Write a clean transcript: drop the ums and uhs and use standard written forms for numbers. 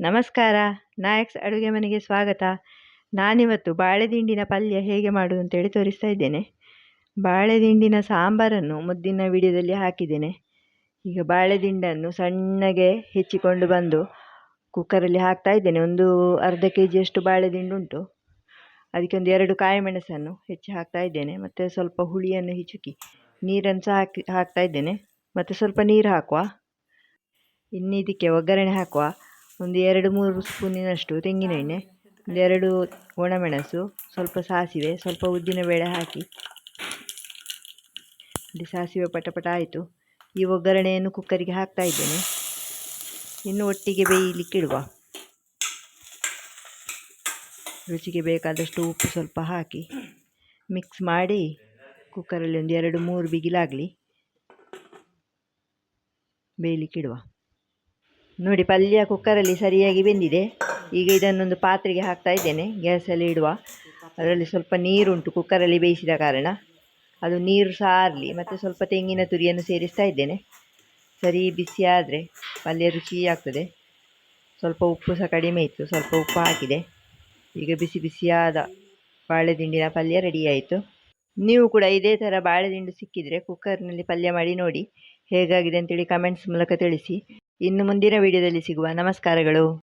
ನಮಸ್ಕಾರ. ನಾಯಕ್ಸ್ ಅಡುಗೆ ಮನೆಗೆ ಸ್ವಾಗತ. ನಾನಿವತ್ತು ಬಾಳೆದಿಂಡಿನ ಪಲ್ಯ ಹೇಗೆ ಮಾಡೋದು ಅಂತೇಳಿ ತೋರಿಸ್ತಾ ಇದ್ದೇನೆ. ಬಾಳೆದಿಂಡಿನ ಸಾಂಬಾರನ್ನು ಮುದ್ದಿನ ವಿಡಿಯೋದಲ್ಲಿ ಹಾಕಿದ್ದೇನೆ. ಈಗ ಬಾಳೆದಿಂಡನ್ನು ಸಣ್ಣಗೆ ಹೆಚ್ಚಿಕೊಂಡು ಬಂದು ಕುಕ್ಕರಲ್ಲಿ ಹಾಕ್ತಾ ಇದ್ದೇನೆ. ಒಂದು ಅರ್ಧ kg ಬಾಳೆದಿಂಡು ಉಂಟು. ಅದಕ್ಕೆ ಒಂದು 2 ಕಾಯಿ ಮೆಣಸನ್ನು ಹೆಚ್ಚಿ ಹಾಕ್ತಾ ಇದ್ದೇನೆ. ಮತ್ತು ಸ್ವಲ್ಪ ಹುಳಿಯನ್ನು ಹಿಚುಕಿ ನೀರನ್ನು ಸಹ ಹಾಕ್ತಾ ಇದ್ದೇನೆ. ಮತ್ತು ಸ್ವಲ್ಪ ನೀರು ಹಾಕುವ. ಇನ್ನು ಇದಕ್ಕೆ ಒಗ್ಗರಣೆ ಹಾಕುವ. ಒಂದು 2-3 ಸ್ಪೂನಿನಷ್ಟು ತೆಂಗಿನ ಎಣ್ಣೆ, 2 ಒಣಮೆಣಸು, ಸ್ವಲ್ಪ ಸಾಸಿವೆ, ಸ್ವಲ್ಪ ಉದ್ದಿನಬೇಳೆ ಹಾಕಿ ಸಾಸಿವೆ ಪಟಪಟ ಆಯಿತು. ಈ ಒಗ್ಗರಣೆಯನ್ನು ಕುಕ್ಕರಿಗೆ ಹಾಕ್ತಾ ಇದ್ದೇನೆ. ಇನ್ನು ಒಟ್ಟಿಗೆ ಬೇಯಲಿಕ್ಕಿಡುವ. ರುಚಿಗೆ ಬೇಕಾದಷ್ಟು ಉಪ್ಪು ಸ್ವಲ್ಪ ಹಾಕಿ ಮಿಕ್ಸ್ ಮಾಡಿ ಕುಕ್ಕರಲ್ಲಿ ಒಂದು 2-3 ಬಿಗಿಲಾಗಲಿ ಬೇಯಲಿಕ್ಕಿಡುವ. ನೋಡಿ, ಪಲ್ಯ ಕುಕ್ಕರಲ್ಲಿ ಸರಿಯಾಗಿ ಬೆಂದಿದೆ. ಈಗ ಇದನ್ನೊಂದು ಪಾತ್ರೆಗೆ ಹಾಕ್ತಾ ಇದ್ದೇನೆ. ಗ್ಯಾಸಲ್ಲಿ ಇಡುವ. ಅದರಲ್ಲಿ ಸ್ವಲ್ಪ ನೀರುಂಟು, ಕುಕ್ಕರಲ್ಲಿ ಬೇಯಿಸಿದ ಕಾರಣ ಅದು ನೀರು ಸಾರಲಿ. ಮತ್ತು ಸ್ವಲ್ಪ ತೆಂಗಿನ ತುರಿಯನ್ನು ಸೇರಿಸ್ತಾ ಇದ್ದೇನೆ. ಸರಿ ಬಿಸಿ ಆದರೆ ಪಲ್ಯ ರುಚಿ ಆಗ್ತದೆ. ಸ್ವಲ್ಪ ಉಪ್ಪು ಸಹ ಕಡಿಮೆ ಇತ್ತು, ಸ್ವಲ್ಪ ಉಪ್ಪು ಹಾಕಿದೆ. ಈಗ ಬಿಸಿ ಬಿಸಿಯಾದ ಬಾಳೆದಿಂಡಿನ ಪಲ್ಯ ರೆಡಿ ಆಯಿತು. ನೀವು ಕೂಡ ಇದೇ ಥರ ಬಾಳೆದಿಂಡು ಸಿಕ್ಕಿದರೆ ಕುಕ್ಕರ್ನಲ್ಲಿ ಪಲ್ಯ ಮಾಡಿ ನೋಡಿ. ಹೇಗಾಗಿದೆ ಅಂತೇಳಿ ಕಮೆಂಟ್ಸ್ ಮೂಲಕ ತಿಳಿಸಿ. ಇನ್ನು ಮುಂದಿನ ವಿಡಿಯೋದಲ್ಲಿ ಸಿಗುವ. ನಮಸ್ಕಾರಗಳು.